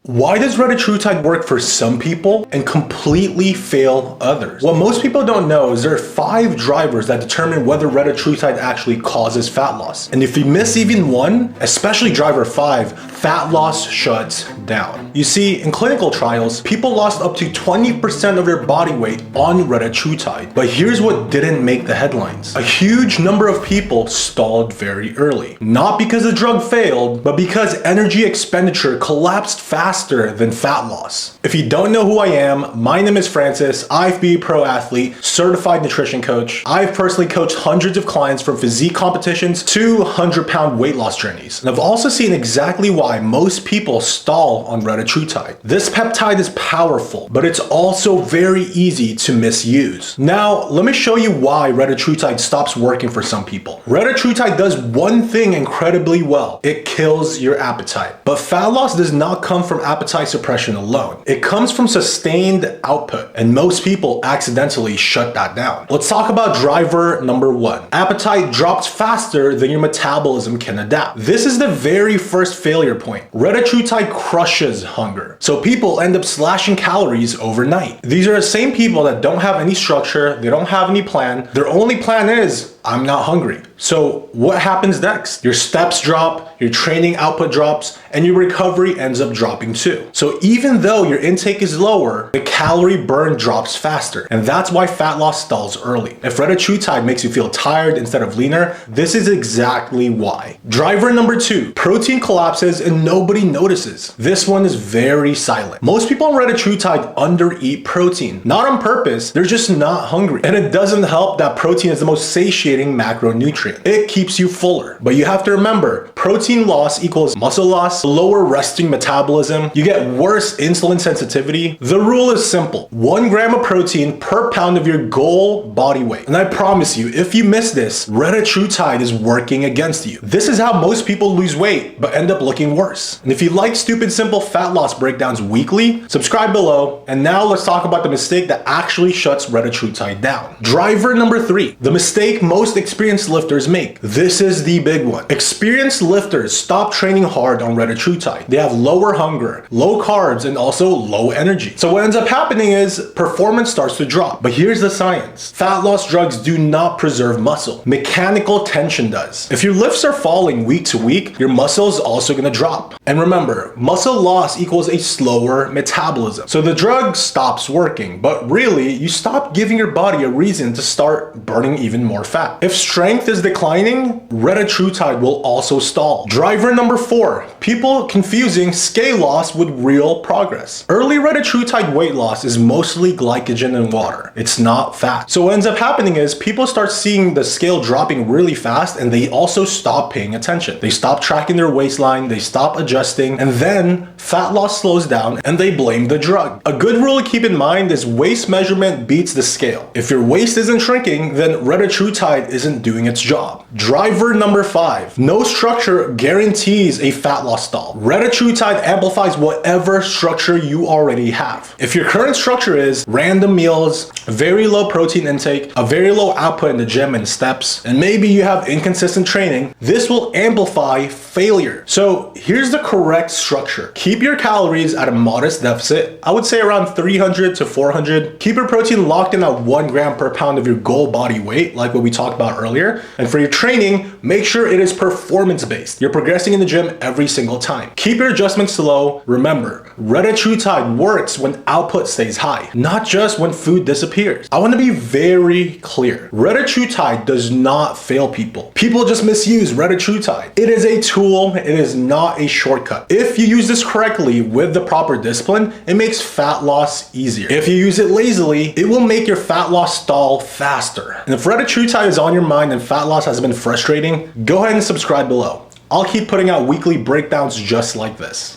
Why does Retatrutide work for some people and completely fail others? What most people don't know is there are 5 drivers that determine whether Retatrutide actually causes fat loss. And if you miss even one, especially driver 5, fat loss shuts down. You see, in clinical trials, people lost up to 20% of their body weight on Retatrutide. But here's what didn't make the headlines. A huge number of people stalled very early. Not because the drug failed, but because energy expenditure collapsed faster than fat loss. If you don't know who I am, my name is Francis. I've been a pro athlete, certified nutrition coach. I've personally coached hundreds of clients from physique competitions to 100-pound weight loss journeys. And I've also seen exactly why most people stall on Retatrutide. This peptide is powerful, but it's also very easy to misuse. Now, let me show you why Retatrutide stops working for some people. Retatrutide does one thing incredibly well. It kills your appetite. But fat loss does not come from appetite suppression alone. It comes from sustained output, and most people accidentally shut that down. Let's talk about driver number 1. Appetite drops faster than your metabolism can adapt. This is the very first failure point. Retatrutide crushes hunger, so people end up slashing calories overnight. These are the same people that don't have any structure, they don't have any plan. Their only plan is, I'm not hungry. So what happens next? Your steps drop, your training output drops, and your recovery ends up dropping too. So even though your intake is lower, the calorie burn drops faster. And that's why fat loss stalls early. If Retatrutide makes you feel tired instead of leaner, this is exactly why. Driver number 2, protein collapses and nobody notices. This one is very silent. Most people on Retatrutide undereat protein. Not on purpose, they're just not hungry. And it doesn't help that protein is the most satiating macronutrient. It keeps you fuller. But you have to remember, protein loss equals muscle loss, lower resting metabolism, you get worse insulin sensitivity. The rule is simple. 1 gram of protein per pound of your goal body weight. And I promise you, if you miss this, Retatrutide is working against you. This is how most people lose weight, but end up looking worse. And if you like stupid simple fat loss breakdowns weekly, subscribe below. And now let's talk about the mistake that actually shuts Retatrutide down. Driver number 3, the mistake most experienced lifters make. This is the big one. Experienced lifters stop training hard on Retatrutide. They have lower hunger, low carbs, and also low energy. So what ends up happening is performance starts to drop. But here's the science. Fat loss drugs do not preserve muscle. Mechanical tension does. If your lifts are falling week to week, your muscle is also going to drop. And remember, muscle loss equals a slower metabolism. So the drug stops working, but really you stop giving your body a reason to start burning even more fat. If strength is declining, Retatrutide will also stall. Driver number 4, people confusing scale loss with real progress. Early Retatrutide weight loss is mostly glycogen and water. It's not fat. So what ends up happening is people start seeing the scale dropping really fast and they also stop paying attention. They stop tracking their waistline, they stop adjusting, and then fat loss slows down and they blame the drug. A good rule to keep in mind is waist measurement beats the scale. If your waist isn't shrinking, then Retatrutide isn't doing its job. Driver number 5, no structure guarantees a fat loss stall. Retatrutide amplifies whatever structure you already have. If your current structure is random meals, very low protein intake, a very low output in the gym and steps, and maybe you have inconsistent training, this will amplify failure. So here's the correct structure. Keep your calories at a modest deficit. I would say around 300 to 400. Keep your protein locked in at 1 gram per pound of your goal body weight, like what we talked about earlier. And for your training, make sure it is performance-based. You're progressing in the gym every single time. Keep your adjustments low. Remember, Retatrutide works when output stays high, not just when food disappears. I want to be very clear. Retatrutide does not fail people. People just misuse Retatrutide. It is a tool. It is not a shortcut. If you use this correctly with the proper discipline, it makes fat loss easier. If you use it lazily, it will make your fat loss stall faster. And if Retatrutide is on your mind and fat loss has been frustrating, go ahead and subscribe below. I'll keep putting out weekly breakdowns just like this.